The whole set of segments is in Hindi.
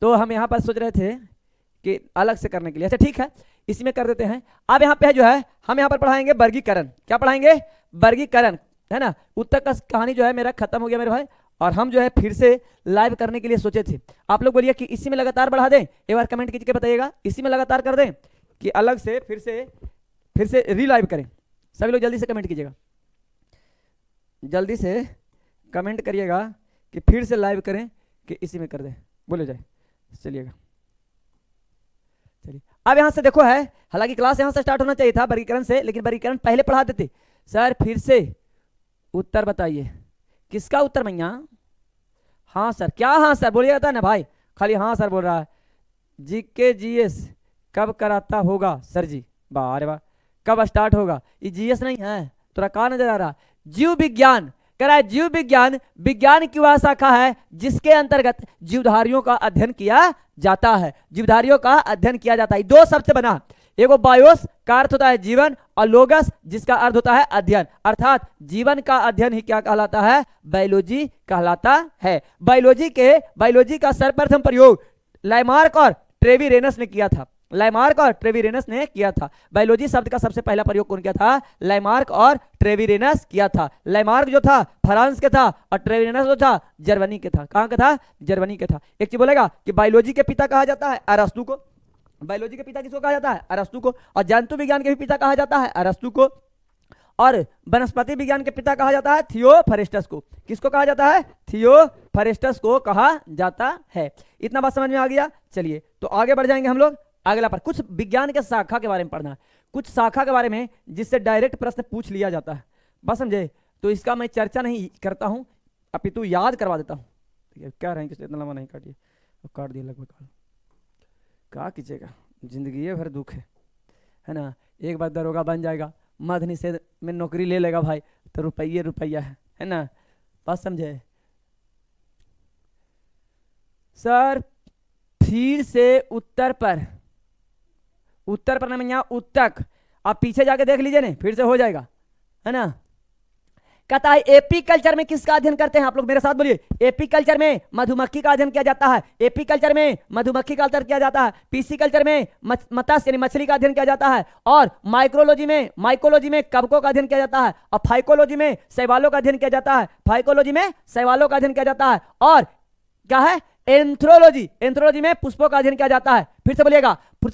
तो हम यहाँ पर सोच रहे थे कि अलग से करने के लिए। अच्छा ठीक है, इसी में कर देते हैं। अब यहाँ पे जो है हम यहाँ पर पढ़ाएंगे वर्गीकरण। क्या पढ़ाएंगे? वर्गीकरण, है ना। उत्तर का कहानी जो है मेरा खत्म हो गया मेरे भाई, और हम जो है फिर से लाइव करने के लिए सोचे थे। आप लोग बोलिए कि इसी में लगातार बढ़ा दें, एक बार कमेंट कीजिए बताइएगा, इसी में लगातार कर दें कि अलग से फिर से रीलाइव करें। सभी लोग जल्दी से कमेंट कीजिएगा, जल्दी से कमेंट करिएगा कि फिर से लाइव करें कि इसी में कर दें, बोले जाए। चलिएगा, चलिए अब यहां से देखो है, हालांकि क्लास यहां से स्टार्ट होना चाहिए था वर्गीकरण से, लेकिन वर्गीकरण पहले पढ़ा देते। सर फिर से उत्तर बताइए, किसका उत्तर मैया? हाँ सर, क्या हाँ सर बोलिएगा था ना भाई, खाली हाँ सर बोल रहा है। जीके जीएस कब कराता होगा सर जी? वाह अरे वाह, कब स्टार्ट होगा? ये जीएस नहीं है, थोड़ा कहाँ नजर आ रहा? जीव विज्ञान करा है। जीव विज्ञान विज्ञान की वह शाखा है जिसके अंतर्गत जीवधारियों का अध्ययन किया जाता है। जीवधारियों का अध्ययन किया जाता है। दो शब्द से बना, एगो बायोस का अर्थ होता है जीवन, और लोगस जिसका अर्थ होता है अध्ययन, अर्थात जीवन का अध्ययन ही क्या कहलाता है? बायोलॉजी कहलाता है। बायोलॉजी का सर्वप्रथम प्रयोग लैमार्क और ट्रेविरेनस ने किया था। लैमार्क और ट्रेविरेनस ने किया था। बायोलॉजी शब्द का सबसे पहला प्रयोग कौन किया था? लैमार्क और ट्रेविरेनस किया था। लैमार्क जो था फ्रांस के था, और ट्रेविरेनस जो था जर्मनी के था। कहां का था? जर्मनी के था। एक चीज बोलेगा कि बायोलॉजी के पिता कहा जाता है अरस्तु को। बायोलॉजी के पिता किसको कहा जाता है? अरस्तु को। और जंतु विज्ञान के भी पिता कहा जाता है अरस्तु को। और वनस्पति विज्ञान के पिता कहा जाता है थियोफ्रेस्टस को। किसको कहा जाता है? थियोफ्रेस्टस को कहा जाता है। इतना बात समझ में आ गया? चलिए तो आगे बढ़ जाएंगे हम लोग अगला पर। कुछ विज्ञान के शाखा के बारे में पढ़ना है, कुछ शाखा के बारे में जिससे डायरेक्ट प्रश्न पूछ लिया जाता है, बस समझे। तो इसका मैं चर्चा नहीं करता हूं, अपितु याद करवा देता हूं। क्या रहे कि इतना लंबा नहीं काटिए, काट दिया लगभग। क्या कीजिएगा, जिंदगी भर दुख है ना। एक बार दरोगा बन जाएगा, मध्य निषेध में नौकरी ले लेगा भाई, तो रुपया है ना, बस समझे। सर फिर से उत्तर पर ना मैं यहाँ उत्तक, आप पीछे जाके देख लीजिए ना, फिर से हो जाएगा, है ना। कहता है एपी कल्चर में किसका अध्ययन करते हैं? आप लोग मेरे साथ बोलिए। एपी कल्चर में मधुमक्खी का अध्ययन किया जाता है। एपी कल्चर में मधुमक्खी का अध्ययन किया जाता है। पीसी कल्चर में मत्स्य यानी मछली का अध्ययन किया जाता है। और माइकोलॉजी में कवकों का अध्ययन किया जाता है। और फाइकोलॉजी में शैवालों का अध्ययन किया जाता है। फाइकोलॉजी में शैवालों का अध्ययन किया जाता है। और क्या है? एंथ्रोलॉजी में पुष्पों का अध्ययन किया जाता है। फिर से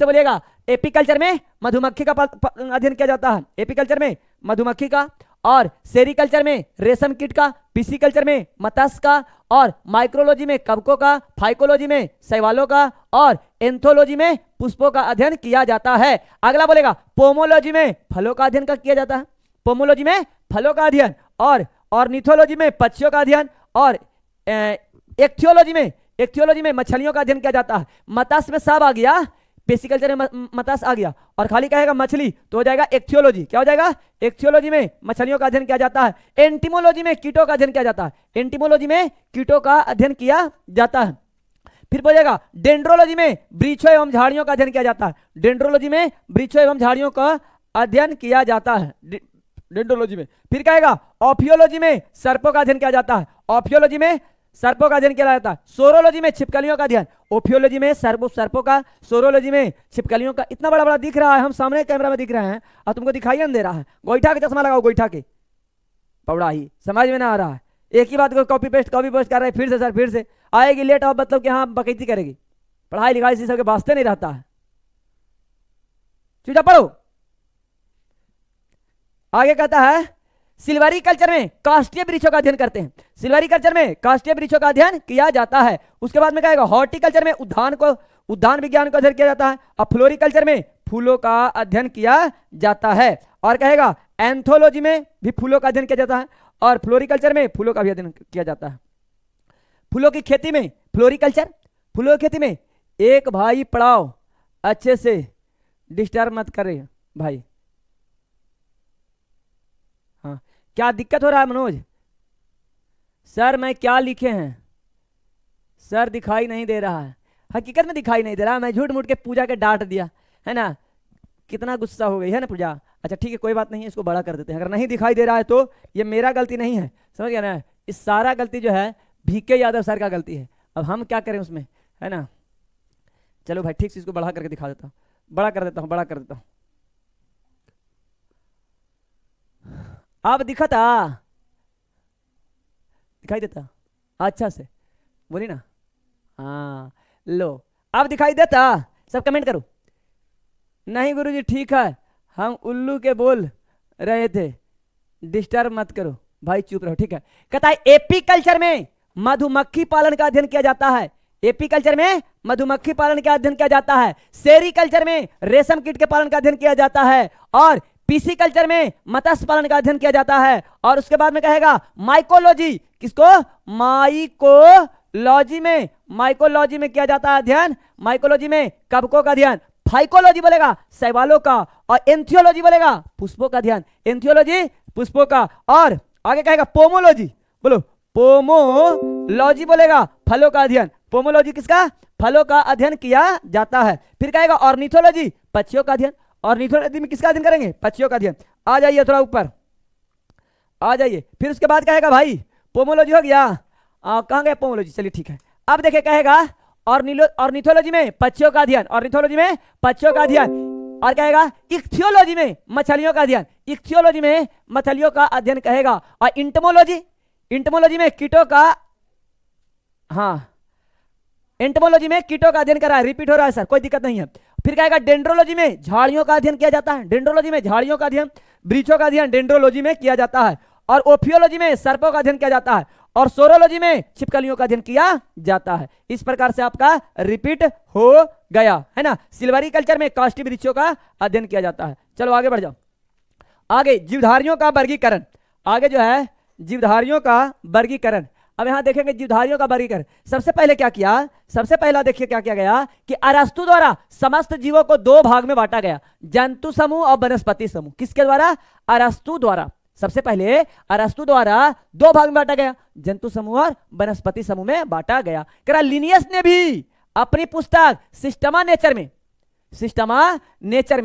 बोलिएगा। एपीकल्चर में मधुमक्खी का अध्ययन किया जाता है। एपीकल्चर में मधुमक्खी का, और सेरिकल्चर में रेशम कीट का, पिसिकल्चर में मत्स्य का, और माइक्रोलॉजी में कवकों का, फाइकोलॉजी में शैवालों का, और एंथोलॉजी में पुष्पों का अध्ययन किया जाता है। अगला बोलेगा पोमोलॉजी में फलों का अध्ययन किया जाता है। पोमोलॉजी में फलों का अध्ययन, और ऑर्निथोलॉजी में पक्षियों का अध्ययन, और एक्थियोलॉजी में मछलियों का अध्ययन किया जाता है। मत्स्य में सब आ गया, पेसिकल्चर में मत्स्य आ गया, और खाली कहेगा मछली तो हो जाएगा एक्थियोलॉजी। क्या हो जाएगा? एक्थियोलॉजी में मछलियों का अध्ययन किया जाता है। एंटिमोलॉजी में कीटों का अध्ययन किया जाता है। एंटिमोलॉजी में कीटों का अध्ययन किया जाता है। फिर बोलेगा डेंड्रोलॉजी में वृक्षों एवं झाड़ियों का अध्ययन किया जाता है। डेंड्रोलॉजी में वृक्षों एवं झाड़ियों का अध्ययन किया जाता है डेंड्रोलॉजी में। फिर कहेगा ऑफियोलॉजी में सर्पों का अध्ययन किया जाता है। ऑफियोलॉजी में सर्पों का अध्ययन किया जाता है। सोरोलॉजी में छिपकलियों का अध्ययन। ओफियोलॉजी में सर्पों का, सोरोलॉजी में छिपकलियों का। इतना बड़ा दिख रहा है, हम सामने कैमरा में दिख रहे हैं और तुमको दिखाई नहीं दे रहा है। गोईठा के चश्मा लगाओ, गोईठा के, पौड़ा ही समझ में ना आ रहा है। एक ही बात को कॉपी पेस्ट कर रहे हैं। फिर से सर फिर से आएगी लेट, और मतलब कि हाँ बकैती करेगी। पढ़ाई लिखाई इसी सबके वास्ते नहीं रहता है। चुपचाप पढ़ो। आगे कहता है सिल्वरी कल्चर में काष्ठीय वृक्षों का अध्ययन करते हैं। सिल्वरी कल्चर में काष्ठीय वृक्षों का अध्ययन किया जाता है। उसके बाद में कहेगा हॉर्टिकल्चर में उद्यान विज्ञान का अध्ययन किया जाता है। और फ्लोरिकल्चर में फूलों का अध्ययन किया जाता है। और कहेगा एंथोलॉजी में भी फूलों का अध्ययन किया जाता है, और फ्लोरिकल्चर में फूलों का भी अध्ययन किया जाता है। फूलों की खेती में फ्लोरिकल्चर, फूलों की खेती में एक भाई पढ़ाओ अच्छे से, डिस्टर्ब मत करे भाई। हाँ क्या दिक्कत हो रहा है मनोज? सर मैं क्या लिखे हैं सर, दिखाई नहीं दे रहा है। हकीकत में दिखाई नहीं दे रहा, मैं झूठ मूठ के पूजा के डांट दिया है ना। कितना गुस्सा हो गई है ना पूजा। अच्छा ठीक है कोई बात नहीं, इसको बड़ा कर देते हैं। अगर नहीं दिखाई दे रहा है तो ये मेरा गलती नहीं है, समझ गया ना। इस सारा गलती जो है VK यादव सर का गलती है। अब हम क्या करें उसमें, है ना। चलो भाई ठीक से इसको बढ़ा करके दिखा देता हूँ, बड़ा कर देता हूँ, बड़ा कर देता हूँ। अब दिखता, दिखाई देता अच्छा से, बोली ना, हाँ लो अब दिखाई देता। सब कमेंट करो। नहीं गुरुजी ठीक है, हम उल्लू के बोल रहे थे, डिस्टर्ब मत करो भाई, चुप रहो ठीक है। कहता है एपी कल्चर में मधुमक्खी पालन का अध्ययन किया जाता है। एपी कल्चर में मधुमक्खी पालन का अध्ययन किया जाता है। सेरी कल्चर में रेशम कीट के पालन का अध्ययन किया जाता है। और पीसी कल्चर में मत्स्य पालन का अध्ययन किया जाता है। और उसके बाद में कहेगा माइकोलॉजी, किसको, माइकोलॉजी में, माइकोलॉजी में किया जाता है अध्ययन, माइकोलॉजी में कवकों का अध्ययन। फाइकोलॉजी बोलेगा शैवालों का, और एंथियोलॉजी बोलेगा पुष्पों का अध्ययन, एंथियोलॉजी पुष्पों का। और आगे कहेगा पोमोलॉजी, बोलो पोमोलॉजी बोलेगा फलों का अध्ययन, पोमोलॉजी किसका, फलों का अध्ययन किया जाता है। फिर कहेगा ऑर्निथोलॉजी पक्षियों का अध्ययन, ऑर्निथोलॉजी में किसका अध्ययन करेंगे, पक्षियों का अध्ययन। आ जाइए थोड़ा ऊपर आ जाइए। फिर उसके बाद कहेगा भाई पोमोलॉजी हो गया, कहाँ गए पोमोलॉजी, चलिए ठीक है। अब देखिए कहेगा ऑर्निथोलॉजी में पक्षियों का अध्ययन, ऑर्निथोलॉजी में पक्षियों का अध्ययन। और कहेगा इक्थियोलॉजी में मछलियों का अध्ययन, इक्थियोलॉजी में मछलियों का अध्ययन कहेगा। और इंटमोलॉजी, इंटमोलॉजी में कीटों का, हाँ एंटमोलॉजी में कीटों का अध्ययन करा है, रिपीट हो रहा है सर, कोई दिक्कत नहीं है। फिर कहेगा डेंड्रोलॉजी में झाड़ियों का अध्ययन किया जाता है, डेंड्रोलॉजी में झाड़ियों का अध्ययन, वृक्षों का अध्ययन डेंड्रोलॉजी में किया जाता है। और ओफियोलॉजी में सर्पों का अध्ययन किया जाता है। और सोरोलॉजी में छिपकलियों का अध्ययन किया जाता है। इस प्रकार से आपका रिपीट हो गया है ना। सिल्वरी कल्चर में काष्ठी वृक्षों का अध्ययन किया जाता है। चलो आगे बढ़ जाओ। आगे जीवधारियों का वर्गीकरण, आगे जो है जीवधारियों का वर्गीकरण। अब यहां देखेंगे जीवधारियों का वर्गीकरण। सबसे पहले क्या किया, सबसे पहला देखिए क्या किया गया कि अरस्तु द्वारा समस्त जीवों को दो भाग में बांटा गया, जंतु समूह और वनस्पति समूह। किसके द्वारा, अरस्तु द्वारा। सबसे पहले अरस्तु द्वारा दो भाग में बांटा गया, जंतु समूह और वनस्पति समूह में बांटा गया। लिनियस ने भी अपनी पुस्तक सिस्टमा नेचर में, सिस्टमा नेचर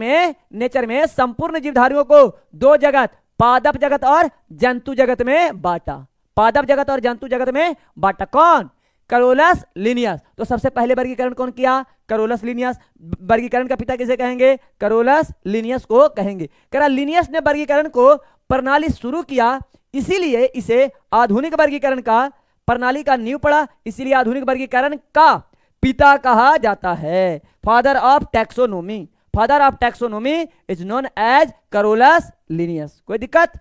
में संपूर्ण जीवधारियों को दो जगत, पादप जगत और जंतु जगत में बांटा, पादप जगत और जंतु जगत में बांटा। कौन, करोलस लिनियस। तो सबसे पहले वर्गीकरण कौन किया, करोलस लिनियस। वर्गीकरण का पिता किसे कहेंगे, करोलस लिनियस को कहेंगे। लिनियस ने वर्गीकरण को प्रणाली शुरू किया, इसीलिए इसे आधुनिक वर्गीकरण का प्रणाली का नींव पड़ा, इसीलिए आधुनिक वर्गीकरण का पिता कहा जाता है। Father of taxonomy, father of taxonomy is known as Carolus Linnaeus. कोई दिक्कत,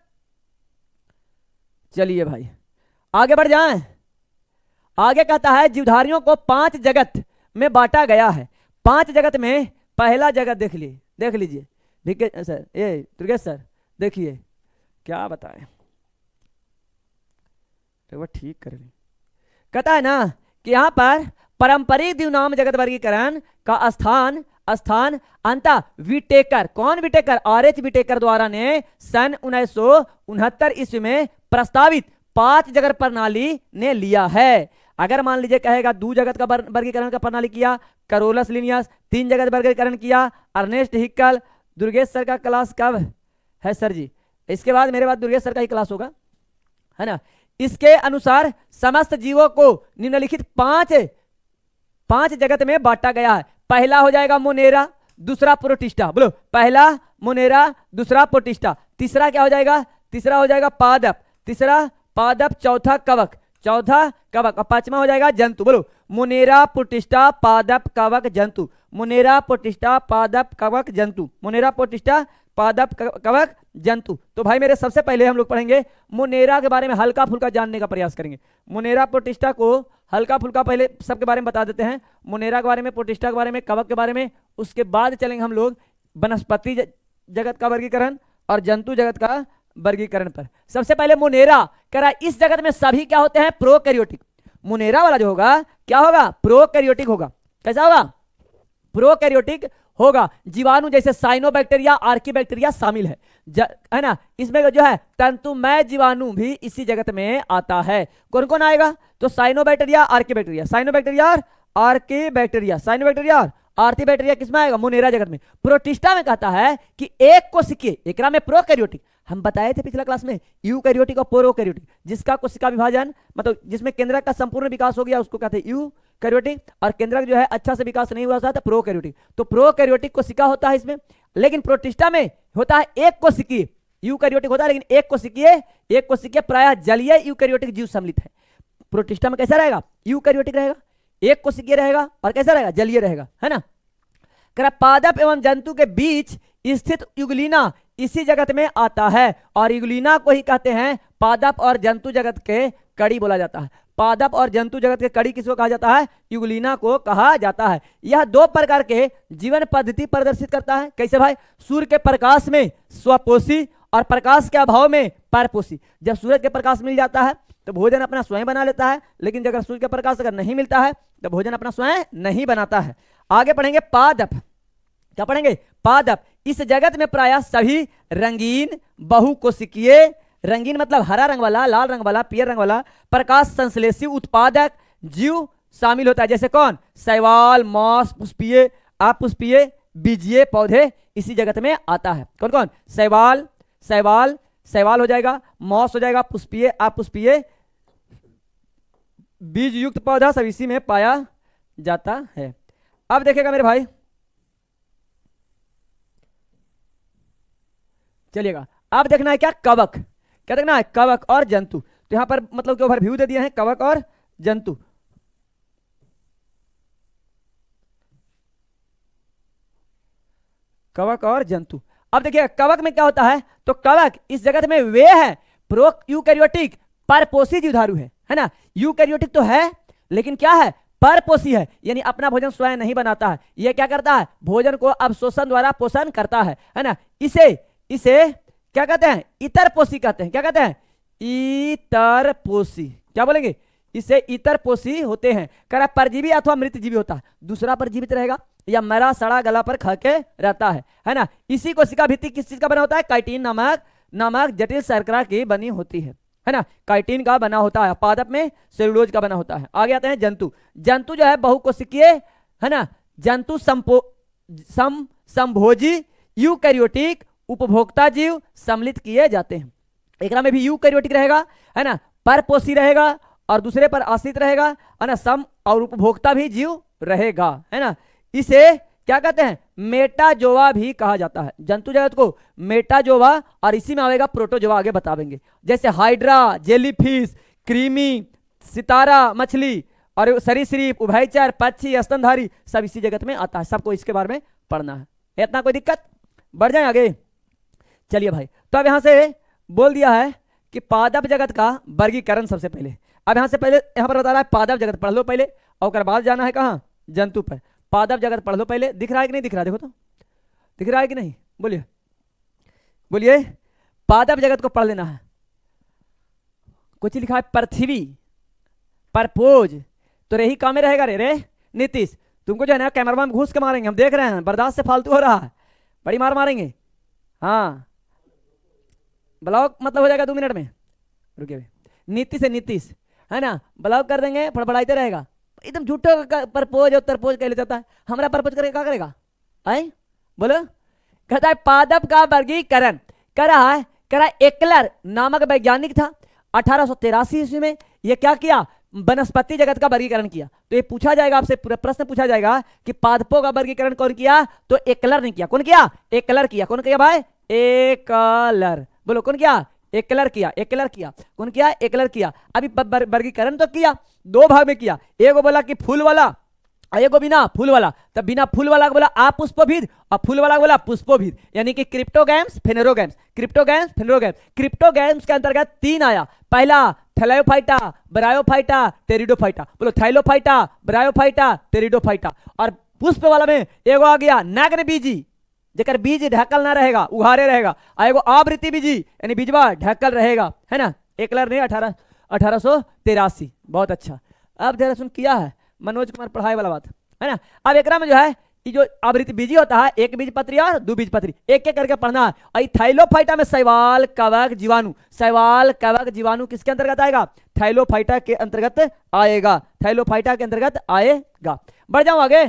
चलिए भाई आगे बढ़ जाएं। आगे कहता है जीवधारियों को 5 जगत में बांटा गया है। 5 जगत में पहला जगत देख लीजिए सर, ये दुर्गेश सर देखिए क्या बताएं, वो ठीक कर ली। कहता है ना कि यहां पर पारंपरिक द्विनाम जगत वर्गीकरण का स्थान अंतः विटेकर, कौन विटेकर, आर.एच. विटेकर द्वारा ने सन 1969 ईस्वी में प्रस्तावित 5 जगत प्रणाली ने लिया है। अगर मान लीजिए कहेगा 2 जगत का वर्गीकरण का प्रणाली किया करोलस लिनियस, 3 जगत वर्गीकरण किया अर्नेस्ट हिक्कल। दुर्गेश सर का क्लास कब है सर जी, इसके बाद मेरे बाद दुर्गेश सर का ही क्लास होगा, है ना। इसके अनुसार समस्त जीवों को निम्नलिखित 5 जगत में बांटा गया है। पहला हो जाएगा मोनेरा, दूसरा प्रोटिस्टा, बोलो पहला मोनेरा, दूसरा प्रोटिस्टा। तीसरा क्या हो जाएगा, तीसरा हो जाएगा पादप, तीसरा पादप, चौथा कवक, चौथा कवक, और 5वां हो जाएगा जंतु। बोलो मोनेरा प्रोटिस्टा पादप कवक जंतु, मोनेरा प्रोटिस्टा पादप कवक जंतु, मोनेरा प्रोटिस्टा पादप कवक जंतु। तो भाई मेरे सबसे पहले हम लोग पढ़ेंगे मोनेरा के बारे में, हल्का फुल्का जानने का प्रयास करेंगे। मोनेरा प्रोटिस्टा को हल्का फुल्का पहले सबके बारे में बता देते हैं, मोनेरा के बारे में, प्रोटिस्टा के बारे में, कवक के बारे में। उसके बाद चलेंगे हम लोग वनस्पति जगत का वर्गीकरण और जंतु जगत का वर्गीकरण पर। सबसे पहले मोनेरा करा, इस जगत में सभी क्या होते हैं, प्रोकैरियोटिक। मोनेरा वाला जो होगा क्या होगा, प्रोकैरियोटिक होगा। कैसा होगा, प्रोकैरियोटिक होगा। जीवाणु जैसे साइनोबैक्टीरिया, आर्कीबैक्टीरिया शामिल है ना। इसमें जो है तंतुमय जीवाणु भी इसी जगत में आता है। कौन कौन आएगा, तो साइनोबैक्टीरिया, आर्कीबैक्टीरिया, साइनोबैक्टीरिया और आर्कीबैक्टीरिया, साइनोबैक्टीरिया और आर्कीबैक्टीरिया किसमें आएगा, मोनेरा जगत में। प्रोटिस्टा में कहता है कि एक कोशिकीय, एकरा में प्रोकैरियोटिक, हम बताए थे पिछला क्लास में, यूकैरियोटिक और प्रोकैरियोटिक। जिसका कोशिका विभाजन मतलब जिसमें केंद्रक का संपूर्ण विकास हो गया उसको कहते हैं यूकैरियोटिक, और केंद्रक जो है अच्छा से विकास नहीं हुआ था प्रोकैरियोटिक। तो प्रोकैरियोटिक कोशिका होता है इसमें, लेकिन प्रोटिस्टा में होता है एक कोशिकीय। यूकैरियोटिक होता है लेकिन एक कोशिकीय प्रायः जलीय यूकैरियोटिक जीव सम्मिलित है। प्रोटिस्टा में कैसा रहेगा? यूकैरियोटिक रहेगा, एक कोशिकीय रहेगा, और कैसा रहेगा? जलीय रहेगा, है ना। पादप एवं जंतु के बीच स्थित युगलीना इसी जगत में आता है, और युगलीना को ही कहते हैं पादप और जंतु जगत के कड़ी बोला जाता है। पादप और जंतु जगत के कड़ी किसको कहा जाता है? युगलीना को कहा जाता है। यह दो प्रकार के जीवन पद्धति प्रदर्शित करता है। कैसे भाई? सूर्य के प्रकाश में स्वपोषी और प्रकाश के अभाव में परपोषी। जब सूरज के प्रकाश मिल जाता है तो भोजन अपना स्वयं बना लेता है, लेकिन अगर सूर्य का प्रकाश अगर नहीं मिलता है तो भोजन अपना स्वयं नहीं बनाता है। आगे पढ़ेंगे पादप। क्या पढ़ेंगे? पादप। इस जगत में प्रायः सभी रंगीन बहुकोशिकीय, रंगीन मतलब हरा रंग वाला, लाल रंग वाला, पीला रंग वाला, प्रकाश संश्लेषी उत्पादक जीव शामिल होता है। जैसे कौन? शैवाल, मॉस, पुष्पीय, अपुष्पीय, बीजीय पौधे इसी जगत में आता है। कौन कौन? शैवाल हो जाएगा, मॉस हो जाएगा, पुष्पीय, अपुष्पीय, बीज युक्त पौधा सब इसी में पाया जाता है। अब देखेगा मेरे भाई, चलिएगा अब देखना है क्या? कवक। क्या देखना है? कवक और जंतु। तो यहां पर मतलब के ओवरव्यू दे दिए हैं कवक और जंतु। कवक और जंतु। अब देखिए कवक में क्या होता है, तो कवक इस जगत में वे है प्रो यूकैरियोटिक परपोषी जीवधारू है ना। यूकैरियोटिक तो है लेकिन क्या है? परपोषी है, यानी अपना भोजन स्वयं नहीं बनाता है। यह क्या करता है? भोजन को अवशोषण द्वारा पोषण करता है ना। इसे क्या कहते हैं? इतरपोषी कहते हैं। क्या कहते हैं? इतरपोषी। क्या बोलेंगे? इसे इतरपोषी होते हैं। कह परजीवी अथवा मृतजीवी होता है, दूसरा पर जीवित रहेगा या मरा सड़ा गला पर खा के रहता है ना। इसी कोशिका भित्ति किस चीज का बना होता है? काइटिन नामक जटिल शर्करा की बनी होती है ना। काइटिन का बना होता है। पादप में सेलुलोज का बना होता है। आगे आते हैं जंतु। जंतु जो है बहुकोशिकीय है ना। जंतु संभोजी यूकैरियोटिक उपभोक्ता जीव सम्मिलित किए जाते हैं। एक में भी यूकैरियोटिक रहेगा है ना, परपोषी रहेगा और दूसरे पर आश्रित रहेगा है ना, सम और उपभोक्ता भी जीव रहेगा है ना। इसे क्या कहते हैं? मेटाजोआ भी कहा जाता है। जंतु जगत को मेटाजोआ, और इसी में आएगा प्रोटोजोआ, आगे बताएंगे। जैसे हाइड्रा, जेलीफिश, क्रीमी, सितारा मछली और सरीसृप, उभयचर, पक्षी, स्तनधारी सब इसी जगत में आता है। सबको इसके बारे में पढ़ना है। इतना कोई दिक्कत? बढ़ जाए आगे। चलिए भाई, तो अब यहां से बोल दिया है कि पादप जगत का वर्गीकरण सबसे पहले। अब यहां से पहले यहां पर बता रहा है पादप जगत पढ़ लो पहले, और बाद जाना है कहां? जंतु पर। पादप जगत पढ़ लो पहले। दिख रहा है कि नहीं दिख रहा? देखो तो दिख रहा है कि नहीं? बोलिए। पादप जगत को पढ़ लेना है। कुछ लिखा है पृथ्वी, परपोज, तो रही काम में रहेगा रे नीतीश। तुमको जो है ना कैमरा में घुस के मारेंगे, हम देख रहे हैं, बर्दाश्त से फालतू हो रहा है, बड़ी मार मारेंगे। हाँ, ब्लॉक मतलब हो जाएगा 2 मिनट में। रुकिए, नीतीश है ना, ब्लॉक कर देंगे, फड़फड़ाते रहेगा। एकदम झूठो परपोज और तरपोज कह लेता है। हमारा परपोज करेगा, क्या करेगा? आए बोलो। कहता है पादप का वर्गीकरण कर रहा है। एकलर नामक वैज्ञानिक था 1883 ईस्वी में। यह क्या किया? वनस्पति जगत का वर्गीकरण किया। तो ये पूछा जाएगा आपसे, पूरा प्रश्न पूछा जाएगा कि पादपों का वर्गीकरण कौन किया? तो एकलर ने किया। कौन किया? एकलर किया। कौन किया भाई? एकलर। बोलो कौन किया? एकलर किया। कौन किया? एकलर किया। अभी वर्गीकरण तो किया, 2 भाग में किया। एगो बोला कि फूल वाला और एगो बिना फूल वाला। तब बिना फूल वाला को बोला अपुष्पभीद और फूल वाला को बोला पुष्पोभीद, यानी कि क्रिप्टोगैम्स, फेनेरोगैम्स। क्रिप्टोगैम्स के अंतर्गत 3 आया। पहला थैलोफाइटा, ब्रायोफाइटा, टेरिडोफाइटा। बोलो थैलोफाइटा, ब्रायोफाइटा, टेरिडोफाइटा। और पुष्प वाला में एगो आ गया नग्न बीजी, जेकर बीज ढकल ना रहेगा, उघारे रहेगा। एगो आवृत्ति बीजी, यानी बीजवा ढकल रहेगा है ना। एकलर ने 1883। बहुत अच्छा। अब जरा सुन किया है मनोज कुमार पढ़ाई वाला बात है ना। अब एकरा में जो है ये जो आवृत्ति बीजी होता है, एक बीज पत्री और 2 बीज पत्री, एक एक करके पढ़ना है। और थैलोफाइटा में शैवाल, कवक, जीवाणु किसके अंतर्गत आएगा? थैलोफाइटा के अंतर्गत आएगा। बढ़ जाऊं आगे।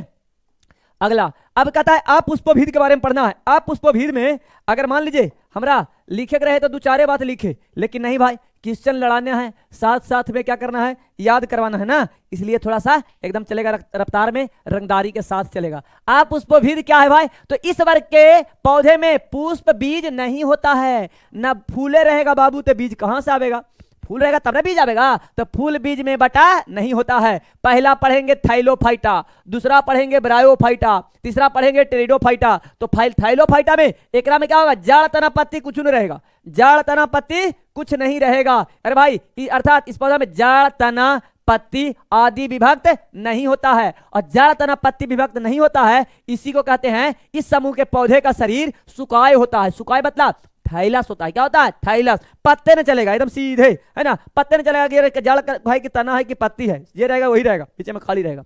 अगला अब कहता है अपुष्पभेद के बारे में पढ़ना है। अपुष्पभेद में अगर मान लीजिए हमरा लिखे के रहे तो दो चारे बात लिखे, लेकिन नहीं भाई, क्वेश्चन लड़ाने हैं, साथ साथ में क्या करना है, याद करवाना है ना, इसलिए थोड़ा सा एकदम चलेगा रफ्तार में, रंगदारी के साथ चलेगा। अपुष्पभेद क्या है भाई, तो इस वर्ग के पौधे में पुष्प बीज नहीं होता है, ना फूले रहेगा बाबू, तो बीज कहां से आवेगा, फूल रहेगा तब ना बीज आवेगा, तो फूल बीज में बटा नहीं होता है। पहला पढ़ेंगे थाइलोफाइटा, दूसरा पढ़ेंगे ब्रायोफाइटा, तीसरा पढ़ेंगे टेरिडोफाइटा। तो थाइलोफाइटा में एकरा में क्या होगा, जड़ तना पत्ती कुछ नहीं रहेगा, जड़ तना पत्ती कुछ नहीं रहेगा। अरे भाई अर्थात इस पौधा में जड़ तना पत्ती आदि विभक्त नहीं होता है, और जड़ तना पत्ती विभक्त नहीं होता है, इसी को कहते हैं इस समूह के पौधे का शरीर सुकाय होता है। सुकाय मतलब थाइलस होता है। क्या होता है, थाइलस। पत्ते न चलेगा एकदम सीधे, है ना, पत्ते न चलेगा कि जड़ भाई की तना है कि पत्ती है, ये रहेगा वही रहेगा, पीछे में खाली रहेगा।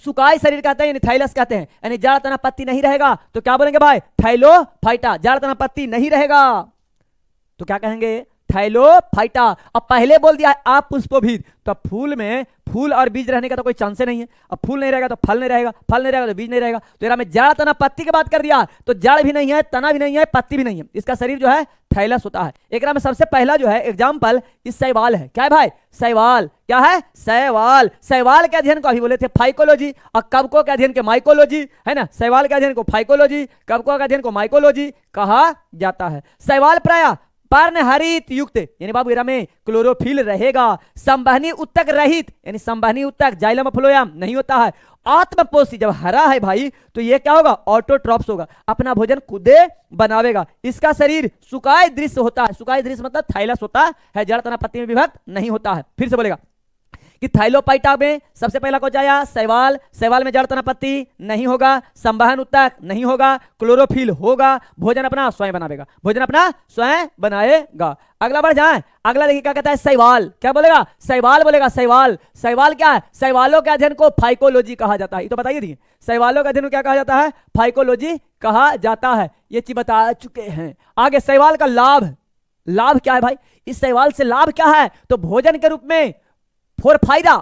सुकाय शरीर कहते हैं, यानी थाइलस कहते हैं, यानी जड़ तना पत्ती नहीं रहेगा, तो क्या बोलेंगे भाई, थाइलोफाइटा। जड़ तना पत्ती नहीं रहेगा तो क्या कहेंगे, थाइलोफाइटा। अब पहले बोल दिया है अपुष्पभेद, तो फूल में फूल और बीज रहने का तो कोई चांस नहीं है। अब फूल नहीं रहेगा तो फल नहीं रहेगा, फल नहीं रहेगा तो बीज नहीं रहेगा। तो यहाँ में जड़ तना पत्ती की बात कर दिया, तो जड़ भी नहीं है, तना भी नहीं है, पत्ती भी नहीं है, इसका शरीर जो है थाइलस होता है। एक में सबसे पहला जो है एग्जाम्पल इस शैवाल है। क्या है भाई, शैवाल। क्या है, शैवाल। शैवाल के अध्ययन को अभी बोले थे फाइकोलॉजी, और कवकों के अध्ययन के माइकोलॉजी, है ना। शैवाल के अध्ययन को फाइकोलॉजी, कवकों के अध्ययन को माइकोलॉजी कहा जाता है। शैवाल प्रायः पर्णहरित युक्त, यानी बाबू इरा में क्लोरोफिल रहेगा। संवहनी उत्तक रहित, यानी संवहनी उत्तक जाइलम फ्लोएम नहीं होता है। आत्मपोषी, जब हरा है भाई तो ये क्या होगा, ऑटोट्रॉप्स होगा, अपना भोजन खुदे बनावेगा। इसका शरीर सुकाय दृश्य होता है। सुकाय दृश्य मतलब थाइलस होता है, जड़ तना पत्ती में विभक्त नहीं होता है। फिर से बोलेगा कि थाइलोफाइटा में सबसे पहला कौन आया, शैवाल। शैवाल में जड़ तना पत्ती नहीं होगा, संवहन उत्तक नहीं होगा, क्लोरोफिल होगा, भोजन अपना स्वयं बनावेगा, भोजन अपना स्वयं बनाएगा। अगला बढ़ जाए, अगला देखिए क्या कहता है, शैवाल। क्या बोलेगा, शैवाल बोलेगा। शैवाल, शैवाल क्या है, शैवालों के अध्ययन को फाइकोलॉजी कहा जाता है। ये तो बताइए दिए, शैवालों के अध्ययन को क्या कहा जाता है, फाइकोलॉजी कहा जाता है। ये चीज बता चुके हैं। आगे शैवाल का लाभ। लाभ क्या है भाई, इस शैवाल से लाभ क्या है, तो भोजन के रूप में फोरफाइरा,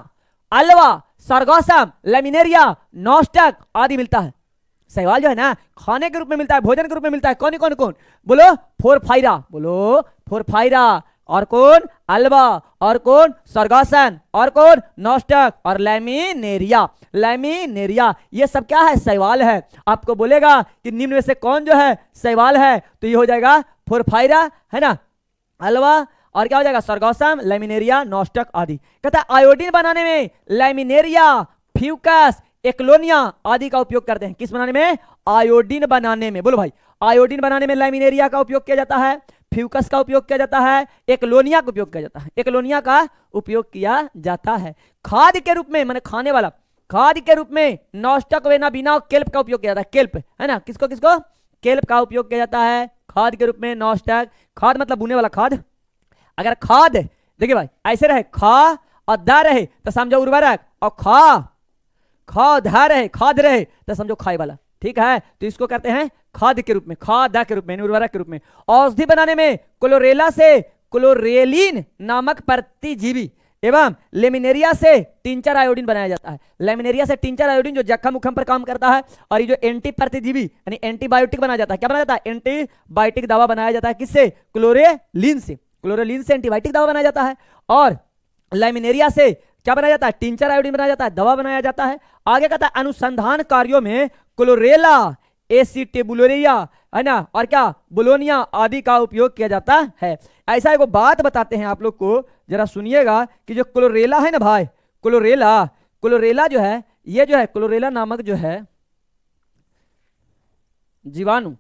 अल्वा, सरगोसम, लेमिनेरिया, नॉस्टक आदि मिलता है। शैवाल जो है ना खाने के रूप में मिलता है, भोजन के रूप में मिलता है। कौन कौन कौन बोलो, फोरफाइरा, बोलो फोरफाइरा, और कौन, अल्वा, और कौन, सरगोसन, और कौन, नॉस्टक, और लेमिनेरिया। लेमिनेरिया ये सब क्या है, शैवाल है। आपको बोलेगा कि निम्न में से कौन जो है शैवाल है, तो ये हो जाएगा फोरफाइरा, है ना, अल्वा, और क्या हो जाएगा, सरगोसम, लेमिनेरिया, नॉस्टक आदि। कहता है आयोडीन बनाने में लेमिनेरिया, फ्यूकस, एक्लोनिया आदि का उपयोग करते हैं। किस बनाने में, आयोडीन बनाने में। बोलो भाई, आयोडीन बनाने में लेमिनेरिया का उपयोग किया जाता है, फ्यूकस का उपयोग किया जाता है, एक्लोनिया का उपयोग किया जाता है, एक्लोनिया का उपयोग किया जाता है। खाद के रूप में, माने खाने वाला खाद के रूप में नॉस्टक, वेना, बिना, केल्प का उपयोग किया जाता है। केल्प, है ना, किसको किसको, केल्प का उपयोग किया जाता है खाद के रूप में। नॉस्टक, खाद मतलब बुने वाला खाद। अगर खाद देखिए भाई ऐसे रहे, खा और दा रहे तो समझो उर्वरक, और खा धा रहे, खाद रहे तो समझो खाए वाला। ठीक है, तो इसको कहते हैं खाद के रूप में, खाद के रूप में, उर्वरक के रूप में। औषधि बनाने में क्लोरेला से क्लोरेलिन नामक प्रतिजीवी एवं लेमिनेरिया से टिंचर आयोडीन बनाया जाता है। लेमिनेरिया से टिंचर आयोडीन जो जख्म उखम पर काम करता है, और ये जो एंटी प्रतिजीवी यानी एंटीबायोटिक बनाया जाता है। क्या बनाया जाता है, एंटीबायोटिक दवा बनाया जाता है। किससे, क्लोरेलिन से। क्लोरेलिन से एंटीबायोटिक दवा बनाया जाता है, और लेमिनेरिया से क्या बनाया जाता है, टिंचर आयोडीन बनाया जाता है, दवा बनाया जाता है। आगे कहता है अनुसंधान कार्यों में क्लोरेला, एसिटेबुलोरिया, है ना, और क्या, बुलोनिया आदि का उपयोग किया जाता है। ऐसा एक बात बताते हैं आप लोग को, जरा सुनिएगा कि जो क्लोरेला है ना भाई, क्लोरेला जो है, ये जो है क्लोरेला नामक जो है जीवाणु,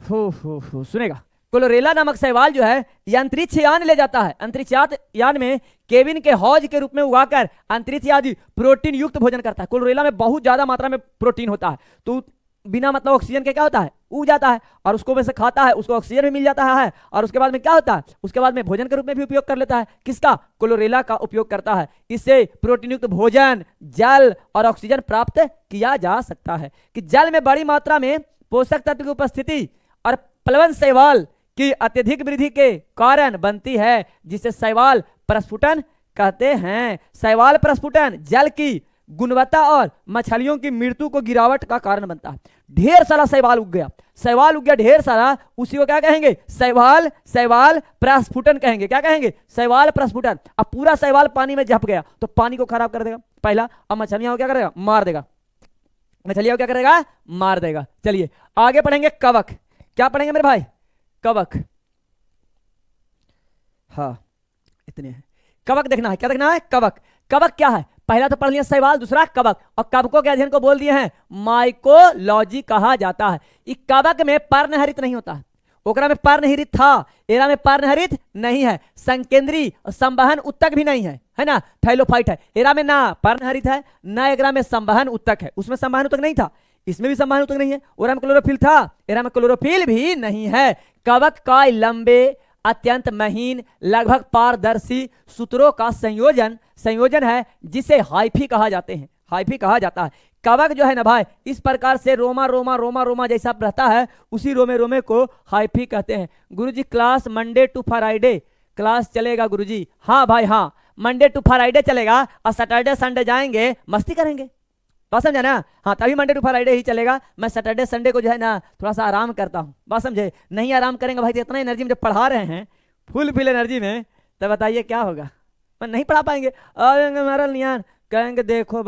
हो सुनेगा, क्लोरेला नामक शैवाल जो है ये अंतरिक्ष यान ले जाता है। अंतरिक्ष यान में केविन के हौज के रूप में उगाकर अंतरिक्ष आदि प्रोटीन युक्त भोजन करता है। क्लोरेला में बहुत ज्यादा मात्रा में प्रोटीन होता है, तो बिना मतलब ऑक्सीजन के क्या होता है, उग जाता है, और उसको में से खाता है, उसको ऑक्सीजन भी मिल जाता है, और उसके बाद में क्या होता है, उसके बाद में भोजन के रूप में भी उपयोग कर लेता है। किसका, क्लोरेला का उपयोग करता है। इससे प्रोटीन युक्त भोजन, जल और ऑक्सीजन प्राप्त किया जा सकता है। कि जल में बड़ी मात्रा में पोषक तत्व की उपस्थिति और प्लवन शैवाल की अत्यधिक वृद्धि के कारण बनती है, जिससे शैवाल प्रस्फुटन कहते हैं। शैवाल प्रस्फुटन जल की गुणवत्ता और मछलियों की मृत्यु को गिरावट का कारण बनता है। ढेर सारा शैवाल उग गया ढेर सारा, उसी को क्या कहेंगे? शैवाल प्रस्फुटन कहेंगे। क्या कहेंगे? शैवाल प्रस्फुटन। अब पूरा शैवाल पानी में झप गया तो पानी को खराब कर देगा पहला, और मछलियां को क्या करेगा? मार देगा। मछलियां को क्या करेगा? मार देगा। चलिए आगे पढ़ेंगे कवक। क्या पढ़ेंगे मेरे भाई? कवक। हाँ इतने हैं। कवक देखना है। क्या देखना है? कवक। कवक क्या है? पहला तो पढ़ लिया शैवाल, दूसरा कवक, और कवकों के अध्ययन को बोल दिए हैं माइकोलॉजी कहा जाता है। इस कवक में पर्णहरित नहीं होता है, ओकरा में पर्णहरित था, एरा में पर्णहरित नहीं है, संकेंद्री संवहन उत्तक भी नहीं है ना, थैलोफाइट है। एरा में ना पर्णहरित है ना एकरा में संवहन उत्तक है। उसमें संवहन उत्तक नहीं था, इसमें भी संवहन उत्तक नहीं है। ओरा में क्लोरोफिल था, एरा में क्लोरोफिल भी नहीं है। कवक का लंबे अत्यंत महीन लगभग पारदर्शी सूत्रों का संयोजन है जिसे हाइफी कहा जाते हैं। हाइफी कहा जाता है। कवक जो है ना भाई, इस प्रकार से रोमा जैसा रहता है, उसी रोमे को हाइफी कहते हैं। गुरुजी class Monday to Friday class चलेगा गुरुजी? हाँ भाई हाँ, मंडे टू फ्राइडे चलेगा, और सैटरडे संडे जाएंगे मस्ती करेंगे। बात समझा ना? हाँ तभी मंडे टू फ्राइडे ही चलेगा। मैं सैटरडे संडे को जो है ना थोड़ा सा आराम करता हूँ। बात समझे? नहीं आराम करेंगे भाई तो इतना एनर्जी में जब पढ़ा रहे हैं फुल एनर्जी में, तो बताइए क्या होगा? मैं नहीं पढ़ा पाएंगे। हमारा नियान कहेंगे देखो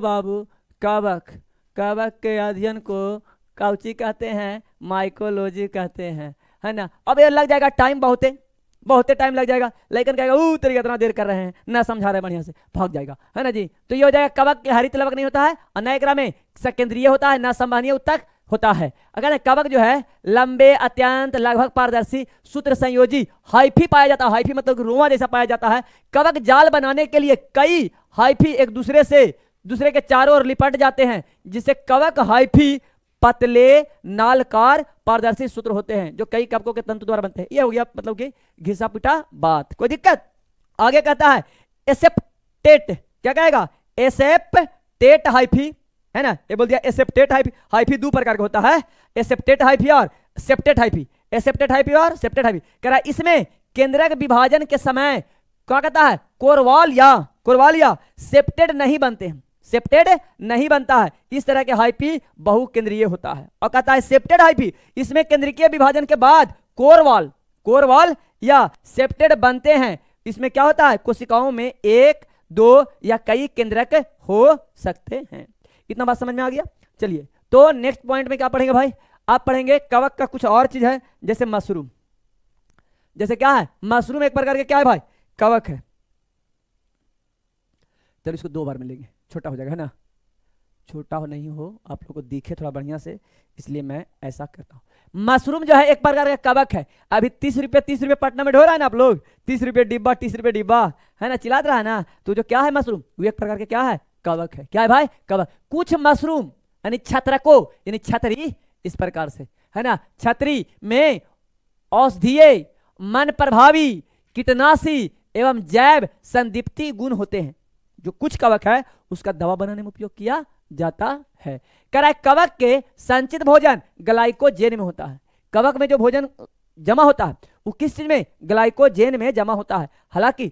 बाबू कवक के अध्ययन को काउची कहते हैं? माइकोलॉजी कहते हैं, है ना। अब ये लग जाएगा टाइम, बहुत टाइम लग जाएगा। लेकिन कहेगा तेरी इतना देर कर रहे हैं, ना समझा रहे बढ़िया से, भाग जाएगा, है ना जी। तो ये हो जाएगा कवक के हरित लवक नहीं होता है, और न एकरा में सकेंद्रीय होता है, ना संवहनीय उत्तक होता है। अगर कवक जो है लंबे अत्यंत लगभग पारदर्शी सूत्र संयोजी हाइफी पाया जाता है। हाइफी मतलब रोमा जैसा पाया जाता है। कवक जाल बनाने के लिए कई हाइफी एक दूसरे के चारों ओर लिपट जाते हैं, जिससे कवक हाइफी पतले नालकार पारदर्शी सूत्र होते हैं जो कई कवकों के तंतु द्वारा बनते हैं। यह हो गया मतलब कि घिसा पिटा बात। कोई दिक्कत? आगे कहता है एसेप्टेट। क्या कहेगा? एसेप्टेट हाइफी, है ना। ये बोल दिया एसेप्टेट हाइफी। हाइफी दो प्रकार का होता है, एसेप्टेट हाइफी और सेप्टेट हाइफी। एसेप्टेट हाइफी और सेप्टेट हाइफी कह रहा है। इसमें केंद्रक विभाजन के समय क्या कहता है? कोरवाल या सेप्टेड नहीं बनते हैं, सेप्टेड नहीं बनता है। इस तरह के हाइफी बहुकेंद्रीय होता है। और कहता है सेप्टेड हाइफी, इसमें केंद्रीय विभाजन के बाद कोरवाल या सेप्टेड बनते हैं। इसमें क्या होता है? कोशिकाओं में एक, दो या कई केंद्रक हो सकते हैं। इतना बात समझ में आ गया? चलिए तो नेक्स्ट पॉइंट में क्या पढ़ेंगे भाई? आप पढ़ेंगे कवक का कुछ और चीज है, जैसे मशरूम। जैसे क्या है? मशरूम एक प्रकार के क्या है भाई? कवक है। चलो इसको दो बार में लेंगे, छोटा हो जाएगा, है ना। छोटा हो नहीं हो, आप लोग को दिखे थोड़ा बढ़िया से, इसलिए मैं ऐसा करता हूं। मशरूम जो है एक प्रकार का कवक है। अभी 30 रुपये पटना में ढो रहा है ना आप लोग, 30 रुपये डिब्बा, 30 रुपये डिब्बा, है ना, चिल्लात रहा है ना। तो जो क्या है मशरूम, वो एक प्रकार के क्या है? कवक है। क्या है भाई? कवक। कुछ मशरूम यानी छत्रको यानी छतरी, इस प्रकार से, है ना। छतरी में औषधीय, मन प्रभावी, कीटनाशी एवं जैव संदीप्ति गुण होते हैं। जो कुछ कवक है उसका दवा बनाने में उपयोग किया जाता है। कह रहा है कवक के संचित भोजन ग्लाइकोजेन में होता है। कवक में जो भोजन जमा होता है वो किस चीज में? ग्लाइकोजेन में जमा होता है। हालांकि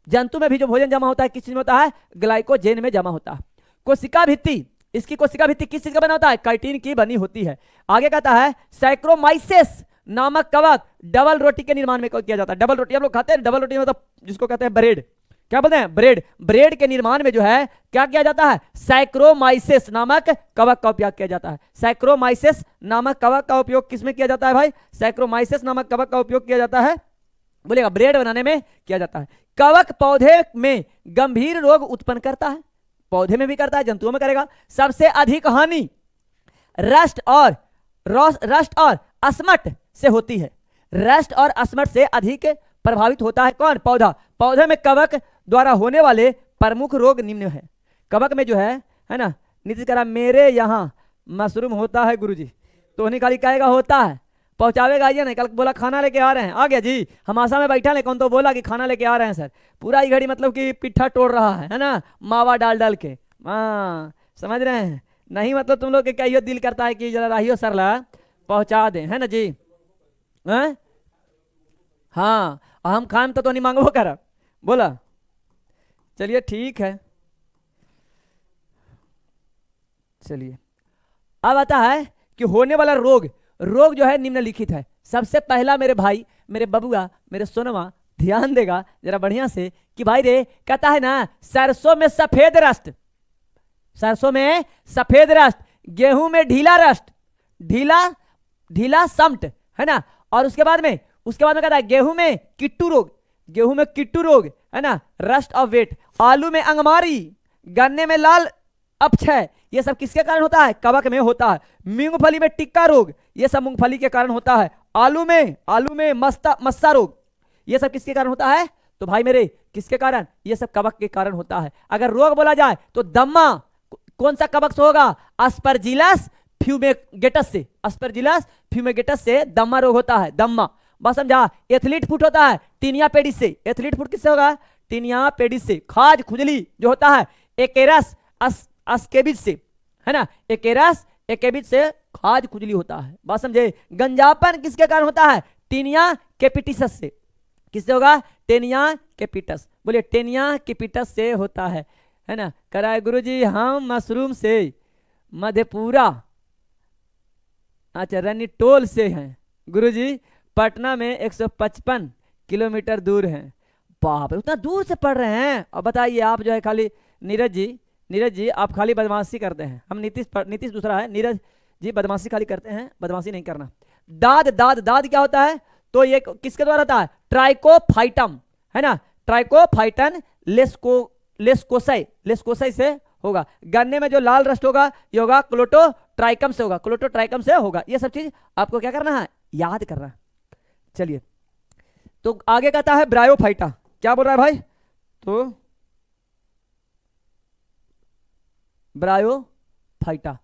जंतु में भी जो भोजन जमा होता है किस चीज में होता है? ग्लाइकोजेन में जमा होता है। कोशिका भित्ति, इसकी कोशिका भित्ति किस चीज का बना होता है? काइटिन की बनी होती है। आगे कहता है सैक्रोमाइसेस नामक कवक डबल रोटी के निर्माण में किया जाता है। डबल रोटी आप लोग खाते हैं? डबल रोटी मतलब जिसको कहते हैं ब्रेड, क्या बोलते हैं? ब्रेड के निर्माण में जो है क्या किया जाता है? सैक्रोमाइसेस नामक कवक का उपयोग किया जाता है। सैक्रोमाइसेस नामक कवक का उपयोग किसमें किया जाता है भाई? सैक्रोमाइसेस नामक कवक का उपयोग किया जाता है, बोलेगा ब्रेड बनाने में किया जाता है। कवक पौधे में गंभीर रोग उत्पन्न करता है, पौधे में भी करता है, जंतुओं में करेगा। सबसे अधिक हानि रस्ट और अस्मट से होती है। रस्ट और अस्मट से अधिक प्रभावित होता है कौन? पौधे में कवक द्वारा होने वाले प्रमुख रोग निम्न है। कवक में जो है ना, नीतीश कह रहा मेरे यहाँ मशरूम होता है गुरुजी, तो नहीं खाली कहेगा होता है, पहुंचावेगा आइए ना। कल बोला खाना लेके आ रहे हैं, आ गया जी, हम आशा में बैठा ले, कौन तो बोला कि खाना लेके आ रहे हैं सर। पूरा ही घड़ी मतलब कि पिट्ठा तोड़ रहा है ना, मावा डाल के। हाँ समझ रहे हैं? नहीं मतलब तुम लोग के क्या दिल करता है कि जरा रहियो सरला पहुंचा दें, है ना जी। हाँ हम खाम तो नहीं मांगबो करब, बोला। चलिए ठीक है, चलिए अब आता है कि होने वाला रोग, रोग जो है निम्नलिखित है। सबसे पहला मेरे भाई, मेरे बबुआ, मेरे सोनवा ध्यान देगा जरा बढ़िया से कि भाई रे कहता है ना सरसों में सफेद रस्ट, सरसों में सफेद रस्ट, गेहूं में ढीला रस्ट, ढीला ढीला समट है ना। और उसके बाद में कहता है गेहूं में किट्टू रोग, गेहूं में किट्टू रोग है ना, रस्ट ऑफ वेट। आलू में अंगमारी, गन्ने में लाल अपक्षय, ये सब किसके कारण होता है? कवक में होता है। मूंगफली में टिक्का रोग, ये सब मूंगफली के कारण होता है। आलू में मस्सा रोग, ये सब किसके कारण होता है? तो भाई मेरे किसके कारण? ये सब कवक के कारण होता है। अगर रोग बोला जाए तो दम्मा कौन सा कवक से होगा? अस्परजिलस फ्यूमेगेटस से, अस्परजिलस फ्यूमेगेटस से दम्मा रोग होता है, दम्मा। बस समझा। एथलीट फुट होता है टीनिया पेडिस से, एथलीट फुट किससे होगा? टीनिया पेडिस से। खाज खुजली जो होता है एकेरस अस्केबिज से, है ना, एकेरस एकेबिज से खाज खुजली होता है। बात समझे। गंजापन किसके कारण होता है? टीनिया केपिटिसस से। किससे होगा? टेनिया केपिटस। बोलिए टेनिया केपिटस से होता है ना। कराए गुरुजी हम मशरूम से मधेपुरा, अच्छा रनीटोल से हैं गुरुजी, पटना में 155 किलोमीटर दूर हैं। बाप रे उतना दूर से पढ़ रहे हैं। और बताइए आप जो है खाली नीरज जी आप खाली बदमाशी करते हैं। हम नीतीश दूसरा है, नीरज जी बदमाशी खाली करते हैं, बदमाशी नहीं करना। दाद क्या होता है? तो ये किसके द्वारा होता है? ट्राइकोफाइटम है ना, ट्राइकोफाइटन लेस्कोसाई से होगा। गन्ने में जो लाल रस्ट होगा ये होगा क्लोटोट्राइकम से होगा, क्लोटोट्राइकम से होगा। ये सब चीज आपको क्या करना है? याद करना है। चलिए तो आगे कहता है ब्रायोफाइटा। क्या बोल रहा है भाई? तो ब्रायोफाइटा,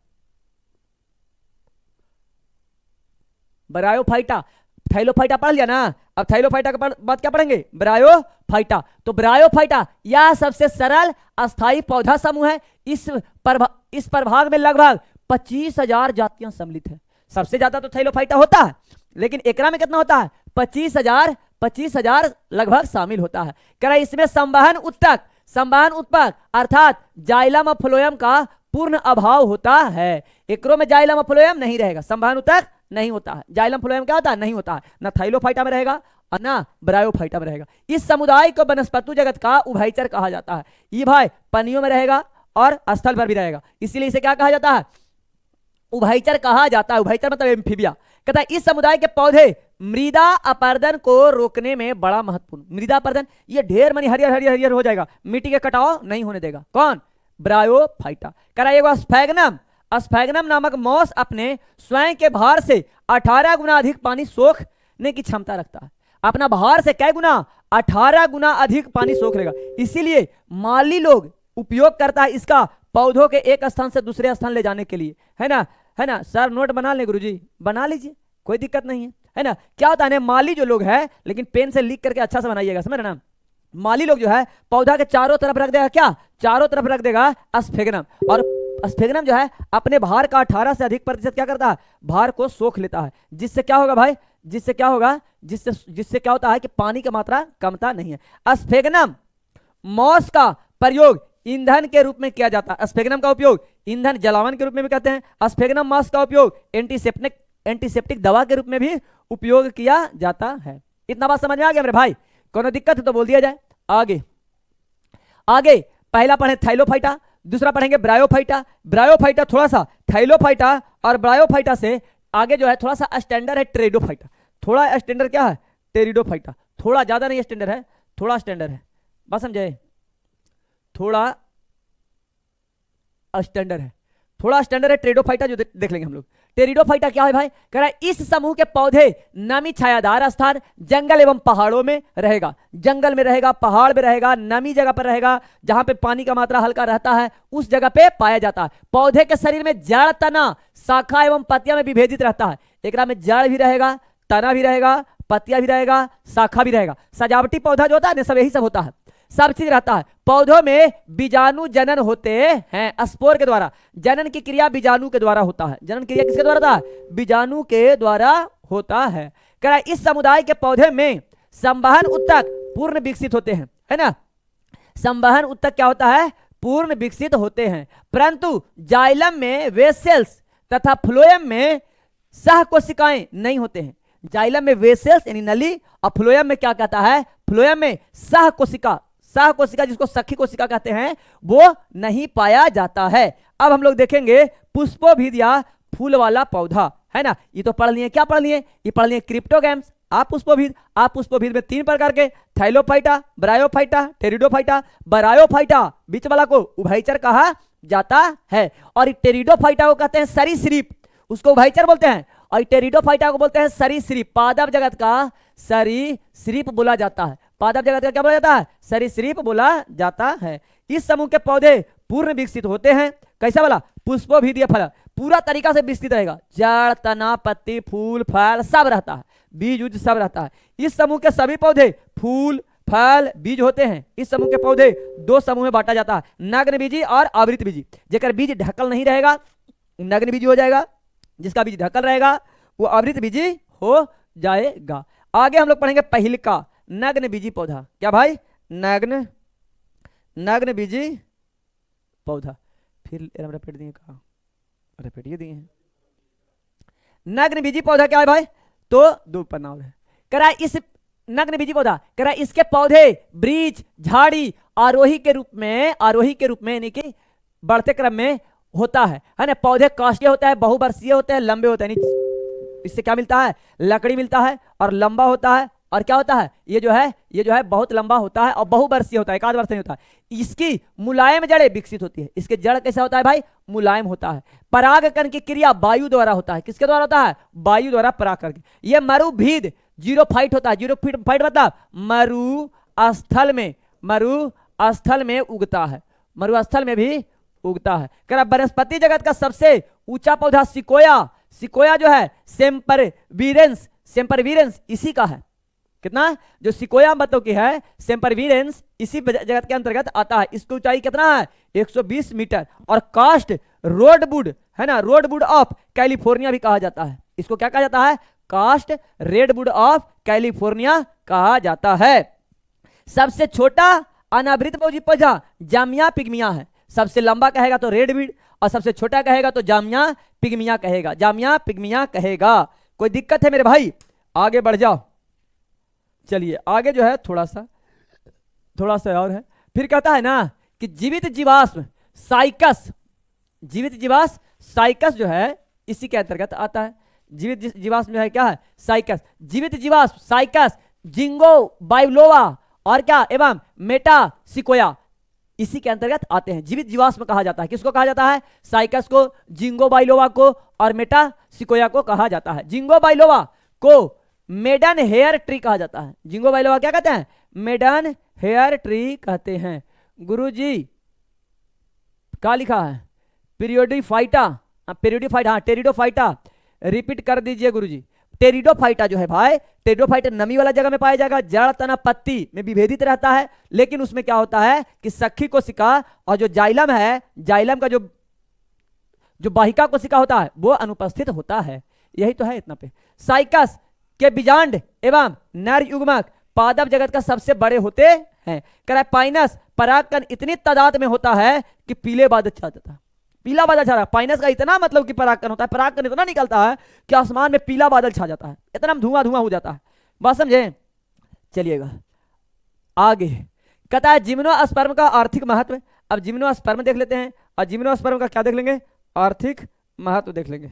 ब्रायोफाइटा, थाइलोफाइटा पढ़ लिया ना। अब थाइलोफाइटा के बाद क्या पढ़ेंगे? ब्रायोफाइटा। तो ब्रायोफाइटा यह सबसे सरल अस्थायी पौधा समूह है। इस प्रभाग में लगभग 25,000 जातियां सम्मिलित है। सबसे ज्यादा तो थाइलोफाइटा होता है, लेकिन एकरा में कितना होता है? 25,000 लगभग शामिल होता है। कह रहा है इसमें संवहन उत्तक अर्थात जाइलम और फ्लोएम का पूर्ण अभाव होता है। एकरो में जाइलम और फ्लोएम नहीं रहेगा, संवहन उत्तक नहीं होता है। जाइलम फ्लोएम क्या होता है? नहीं होता है। ना थाइलोफाइटा में रहेगा और ना ब्रायोफाइटा में रहेगा। इस समुदाय को वनस्पति जगत का उभयचर कहा जाता है। ये भाई पनियों में रहेगा और स्थल पर भी रहेगा, इसीलिए इसे क्या कहा जाता है? उभयचर कहा जाता है। उभयचर मतलब एम्फीबिया। कहता है इस समुदाय के पौधे मृदा अपरदन को रोकने में बड़ा महत्वपूर्ण। मृदा अपरदन ये ढेर मनी हरियर हो जाएगा, मिट्टी के कटाव नहीं होने देगा। कौन? ब्रायोफाइटा। कह रहा है स्फैगनम नामक मॉस अपने स्वयं के भार से 18 गुना अधिक पानी सोखने की क्षमता रखता है। अपना भार से क्या गुना? 18 गुना अधिक पानी सोख लेगा। इसीलिए माली लोग उपयोग करता है इसका पौधों के एक स्थान से दूसरे स्थान ले जाने के लिए, है ना सर। नोट बना ले गुरुजी, बना लीजिए, कोई दिक्कत नहीं है ना। क्या होता है माली जो लोग है, लेकिन पेन से लिख करके अच्छा से बनाइएगा, समझ रहे ना। माली लोग जो है पौधा के चारों तरफ रख देगा, क्या चारों तरफ रख देगा स्फेगनम। और स्फेगनम जो है अपने भार का 18 से अधिक प्रतिशत क्या करता है? भार को सोख लेता है। जिससे क्या होगा भाई? जिससे क्या होगा? जिससे क्या होता है कि पानी की मात्रा कमता नहीं है। स्फेगनम मॉस का प्रयोग ईंधन के रूप में किया जाता है। स्फेगनम का उपयोग ईंधन जलावन के रूप में भी कहते हैं। स्फेगनम मॉस का उपयोग एंटीसेप्टिक दवा के रूप में भी उपयोग किया जाता है। इतना बात समझ में आ गया मेरे भाई? कोनो दिक्कत है तो बोल दिया जाए। आगे पहला पढ़े थाइलोफाइटा, दूसरा पढ़ेंगे ब्रायोफाइटा। थोड़ा सा थाइलोफाइटा और ब्रायोफाइटा से आगे जो है थोड़ा सा स्टैंडर्ड है टेरिडोफाइटा। थोड़ा स्टैंडर्ड क्या है? टेरिडोफाइटा। थोड़ा ज्यादा नहीं स्टैंडर्ड है, थोड़ा स्टैंडर्ड है। बस समझे? थोड़ा स्टैंडर्ड है, थोड़ा स्टैंडर्ड है टेरिडोफाइटा जो देख लेंगे हम लोग। टेरिडोफाइटा क्या है भाई? कह रहा है इस समूह के पौधे नमी छायादार स्थान, जंगल एवं पहाड़ों में रहेगा। जंगल में रहेगा, पहाड़ में रहेगा, नमी जगह पर रहेगा, जहां पे पानी का मात्रा हल्का रहता है उस जगह पे पाया जाता है। पौधे के शरीर में जड़, तना, शाखा एवं पत्तियां में विभेदित रहता है। एकरा में जड़ भी रहेगा, तना भी रहेगा, पत्तियां भी रहेगा, शाखा भी रहेगा। सजावटी पौधा जो होता है सब यही सब होता है, सब चीज रहता है। पौधों में बीजाणु जनन होते हैं स्पोर के द्वारा। जनन की क्रिया बीजाणु के द्वारा होता है। जनन क्रिया किसके द्वारा होता है? बीजाणु के द्वारा होता है। कह रहा है इस समुदाय के पौधे में संवहन उत्तक पूर्ण विकसित होते हैं। है ना। संवहन उत्तक क्या होता है, पूर्ण विकसित होते हैं, परंतु जाइलम में वेसेल्स तथा फ्लोएम में सह कोशिकाएं नहीं होते हैं। जाइलम में वेसेल्स यानी नली और फ्लोएम में क्या कहता है, फ्लोएम में सह कोशिका, सह कोशिका जिसको सखी कोशिका कहते हैं, वो नहीं पाया जाता है। अब हम लोग देखेंगे पुष्पोभिद या फूल वाला पौधा, है ना। ये तो पढ़ लिए, क्या पढ़ लिए, ये पढ़ लिए क्रिप्टोगैम्स। आप पुष्पोभिद में 3 प्रकार के, थैलोफाइटा, ब्रायोफाइटा, टेरिडोफाइटा। ब्रायोफाइटा बीच वाला को उभयचर कहा जाता है, और टेरिडोफाइटा को कहते हैं सरीसृप, उसको उभयचर बोलते हैं, और टेरिडोफाइटा को बोलते हैं सरीसृप। पादप जगत का सरीसृप बोला जाता है, पादप जगत का क्या बोला जाता है, सरीसृप बोला जाता है। इस समूह के पौधे पूर्ण विकसित होते हैं। कैसा वाला, पुष्पोभिद फल पूरा तरीका से विकसित रहेगा, जड़, तना, पत्ती, फूल, फल सब रहता है, बीज उज सब रहता है। इस समूह के सभी पौधे फूल, फल, बीज होते हैं। इस समूह के पौधे 2 समूह में बांटा जाता है, नग्न बीजी और आवृत बीजी। जेकर बीज ढकल नहीं रहेगा नग्न बीजी हो जाएगा, जिसका बीज ढकल रहेगा वो आवृत बीजी हो जाएगा। आगे हम लोग पढ़ेंगे पहिलका नग्न बीजी पौधा। क्या भाई, नग्न बीजी पौधा। फिर रिपीट दिए, कहा रिपीट ये दिए हैं। नग्न बीजी पौधा क्या है भाई, तो 2 पन्ना है करा। इस नग्न बीजी पौधा करा, इसके पौधे वृक्ष, झाड़ी, आरोही के रूप में यानी कि बढ़ते क्रम में होता है ना। पौधे काष्ठीय होता है, बहुवर्षीय होते हैं, लंबे होते हैं। इससे क्या मिलता है, लकड़ी मिलता है, और लंबा होता है, और क्या होता है, ये जो है बहुत लंबा होता है और बहुवर्षीय होता है, 1 आध वर्ष नहीं होता है। इसकी मुलायम जड़ें विकसित होती है। इसके जड़ कैसा होता है भाई, मुलायम होता है। परागकण की क्रिया वायु द्वारा होता है। किसके द्वारा होता है, वायु द्वारा परागकण की। ये मरुभीद जीरोफाइट होता है। जीरोफाइट मतलब मरुस्थल में उगता है, मरुस्थल में भी उगता है। कह वनस्पति जगत का सबसे ऊंचा पौधा सिकोया जो है सेम्परवीरेंस इसी का है। कितना, जो सिकोया मतलब की है सेम्परवीरेंस इसी जगत के अंतर्गत आता है। इसकी ऊंचाई कितना है, 120 मीटर। और कास्ट रोडवुड है ना, रोडवुड ऑफ कैलिफोर्निया भी कहा जाता है। इसको क्या कहा जाता है, कास्ट रेडवुड ऑफ कैलिफोर्निया कहा जाता है। सबसे छोटा अनावृत पौधा जामिया पिग्मिया है। सबसे लंबा कहेगा तो रेडवुड, और सबसे छोटा कहेगा तो जामिया पिग्मिया कहेगा। कोई दिक्कत है मेरे भाई, आगे बढ़ जाओ। चलिए आगे जो है थोड़ा सा और है। फिर कहता है ना कि जीवित जीवाश्म साइकस जो है इसी के अंतर्गत आता है। जीवित जीवाश्म जो है क्या है, साइकस। जीवित जीवाश्म साइकस, जिंगो बाइलोवा और क्या एवं मेटासिकोया इसी के अंतर्गत आते हैं। जीवित जीवाश्म कहा जाता है। किसको कहा जाता है, साइकस को, जिंगो बाइलोवा को और मेटासिकोया को कहा जाता है। जिंगो बाइलोवा को मेडन हेयर ट्री कहा जाता है। जिंगो बाइलोवा क्या कहते हैं, मेडन हेयर ट्री कहते हैं। गुरुजी क्या लिखा है, टेरिडोफाइटा रिपीट कर दीजिए गुरुजी। टेरिडोफाइटा जो है भाई, टेरिडोफाइटा नमी वाला जगह में पाया जाएगा, जड़, तना, पत्ती में विभेदित रहता है। लेकिन उसमें क्या होता है कि सखी कोशिका और जो जाइलम है, जाइलम का जो बाहिका कोशिका होता है वो अनुपस्थित होता है। यही तो है इतना पे। साइकस के बीजांड एवं नर युग्मक पादप जगत का सबसे बड़े होते हैं। पाइनस परागकण इतनी तादाद में होता है कि पीले बादल छा जाता है। पीला बादल छा रहा है, पाइनस का इतना मतलब कि परागकण होता है, परागकण इतना निकलता है कि आसमान में पीला बादल छा जाता है, इतना धुआं हो जाता है। बात समझे। चलिएगा आगे कहता है जिम्नोस्पर्म का आर्थिक महत्व। अब जिम्नोस्पर्म देख लेते हैं, और जिम्नोस्पर्म का क्या देख लेंगे, आर्थिक महत्व देख लेंगे।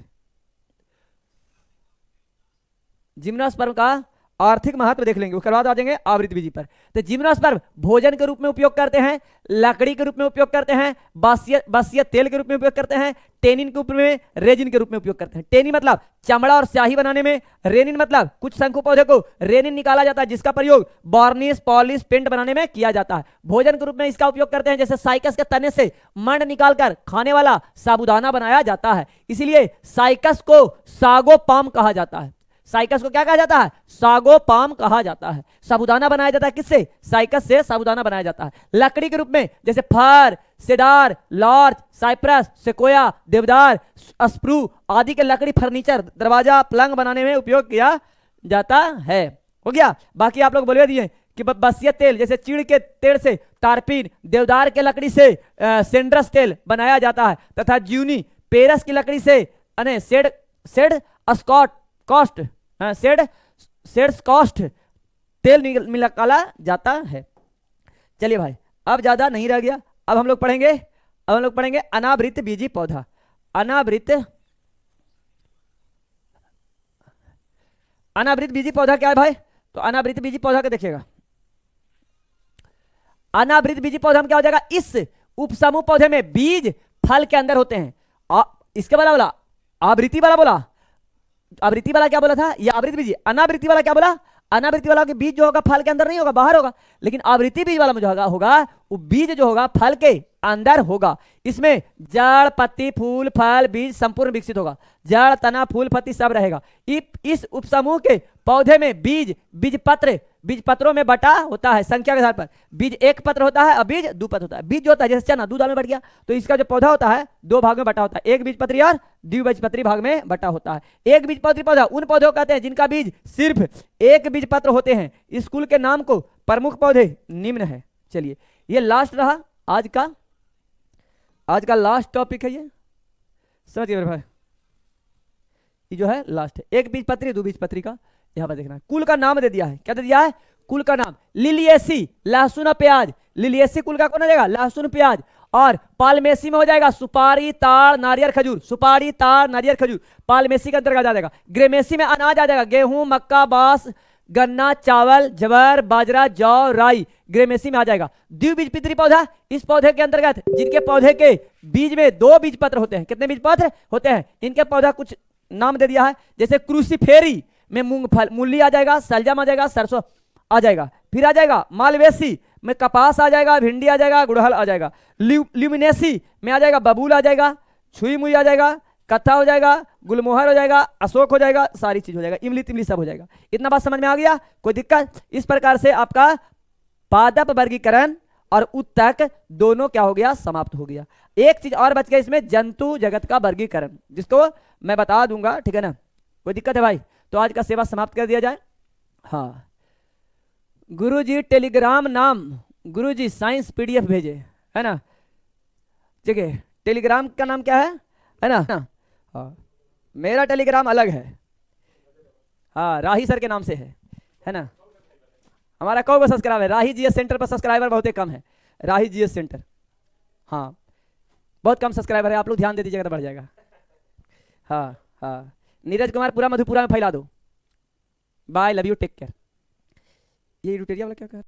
जिम्नोस्पर्म का आर्थिक महत्व देख लेंगे, उसके बाद आ जाएंगे आवृत बीजी पर। तो जिम्नोस्पर्म भोजन के रूप में उपयोग करते हैं, लकड़ी के रूप में उपयोग करते हैं, बासिया तेल के रूप में उपयोग करते हैं, टेनिन के रूप में, रेजिन के रूप में उपयोग करते हैं। टेनिन मतलब चमड़ा और स्याही बनाने में, रेनिन मतलब कुछ शंकु पौधे को रेनिन निकाला जाता है जिसका प्रयोग वार्निश, पॉलिश, पेंट बनाने में किया जाता है। भोजन के रूप में इसका उपयोग करते हैं, जैसे साइकस के तने से मंड निकालकर खाने वाला साबूदाना बनाया जाता है। इसीलिए साइकस को सागोपाम कहा जाता है। साइकस को क्या कहा जाता है, सागोपाम कहा जाता है। साबूदाना बनाया जाता है किससे, साइकस से साबूदाना बनाया जाता है। लकड़ी के रूप में जैसे फर, सेडार, लॉर्च, साइप्रस, सेकोया, देवदार, स्प्रू आदि के लकड़ी फर्नीचर, दरवाजा, पलंग बनाने में उपयोग किया जाता है। हो गया। बाकी आप लोग बोले दिए कि बसिया तेल, जैसे चीड़ के तेल से तारपीन, देवदार के लकड़ी से सेंड्रस तेल बनाया जाता है, तथा ज्यूनी पेरस की लकड़ी से सेड सेड स्कॉट कॉस्ट सेड स्कॉस्ट तेल निकाला जाता है। चलिए भाई, अब ज्यादा नहीं रह गया। अब हम लोग पढ़ेंगे अनावृत बीजी पौधा। अनावृत बीजी पौधा क्या है भाई? तो अनावृत बीजी पौधा का देखिएगा, अनावृत बीजी पौधा में क्या हो जाएगा, इस उपसमूह पौधे में बीज फल के अंदर होते हैं। इसके वाला बोला आवृत्ति वाला बोला, आवृत्ति वाला क्या बोला था, ये आवृत बीज। अनावृत्ति वाला क्या बोला, अनावृत्ति वाला के बीज जो होगा फल के अंदर नहीं होगा, बाहर होगा। लेकिन आवृत्ति बीज वाला में जो होगा वो बीज जो होगा फल के अंदर होगा। इसमें जड़, पत्ती, फूल, फल, बीज संपूर्ण विकसित होगा। जड़, तना, फूल, पत्ती सब रहेगा। इस उपसमूह के पौधे में बीज पत्रों में बटा होता है संख्या के आधार पर। बीज एक पत्र होता है और बीज दो पत्र होता है। बीज जो होता है जैसे चना दूध में बट गया, तो इसका जो पौधा होता है दो भाग में बटा होता है, एक बीजपत्री और द्विबीजपत्री भाग में बटा होता है। एक बीजपत्री पौधा उन पौधों को कहते हैं जिनका बीज सिर्फ एक बीज पत्र होते हैं। इस कुल के नाम को प्रमुख पौधे निम्न है। चलिए, ये लास्ट रहा आज का लास्ट टॉपिक है, ये समझ गए भाई। ये जो है लास्ट है, एक बीजपत्री दो बीजपत्री का यहां पर देखना है। कुल का नाम दे दिया है, क्या दे दिया है, कुल का नाम लिलिएसी, लहसुन और प्याज। लिलिएसी कुल का कौन हो जाएगा, लहसुन प्याज। और पालमेसी में हो जाएगा सुपारी, ताड़, नारियल, खजूर। सुपारी, ताड़, नारियल, खजूर पालमेसी के अंतर्गत आ जाएगा। ग्रेमेसी में अनाज आ जाएगा, गेहूं, मक्का, बांस, गन्ना, चावल, जवार, बाजरा, जौ, राई ग्रेमेसी में आ जाएगा। द्विबीजपत्री पौधा, इस पौधे के अंतर्गत जिनके पौधे के बीज में दो बीज पत्र होते हैं। कितने बीज पत्र होते हैं, इनके पौधा कुछ नाम दे दिया है, जैसे क्रूसीफेरी में मूंगफल, मूली आ जाएगा, सलजम आ जाएगा, सरसों आ जाएगा। फिर आ जाएगा मालवेसी में कपास आ जाएगा, भिंडी आ जाएगा, गुड़हल आ जाएगा। ल्यूमिनेसी में आ जाएगा, बबूल आ जाएगा, छुई मुई आ जाएगा, कत्था हो जाएगा, गुलमोहर हो जाएगा, अशोक हो जाएगा, सारी चीज हो जाएगा, इमली तिमली सब हो जाएगा। इतना बात समझ में आ गया, कोई दिक्कत? इस प्रकार से आपका पादप वर्गीकरण और उत्तक दोनों क्या हो गया, समाप्त हो गया। एक चीज और बच गया इसमें, जंतु जगत का वर्गीकरण, जिसको मैं बता दूंगा, ठीक है ना। कोई दिक्कत है भाई? तो आज का सेवा समाप्त कर दिया जाए। हाँ, गुरुजी टेलीग्राम नाम, गुरुजी साइंस पीडीएफ भेजे, है ना। ठीक है, टेलीग्राम का नाम क्या है ना। हाँ, मेरा टेलीग्राम अलग है, हाँ, राही सर के नाम से है ना। हमारा कौन को सब्सक्राइबर है, राही जीएस सेंटर पर सब्सक्राइबर बहुत ही कम है, राही जीएस सेंटर, हाँ बहुत कम सब्सक्राइबर है, आप लोग ध्यान दे दीजिएगा तो बढ़ जाएगा। हाँ, नीरज कुमार पूरा मधुपुरा में फैला दो। Bye, love you, take care. ये यूटेरिया वाला क्या कह रहा है?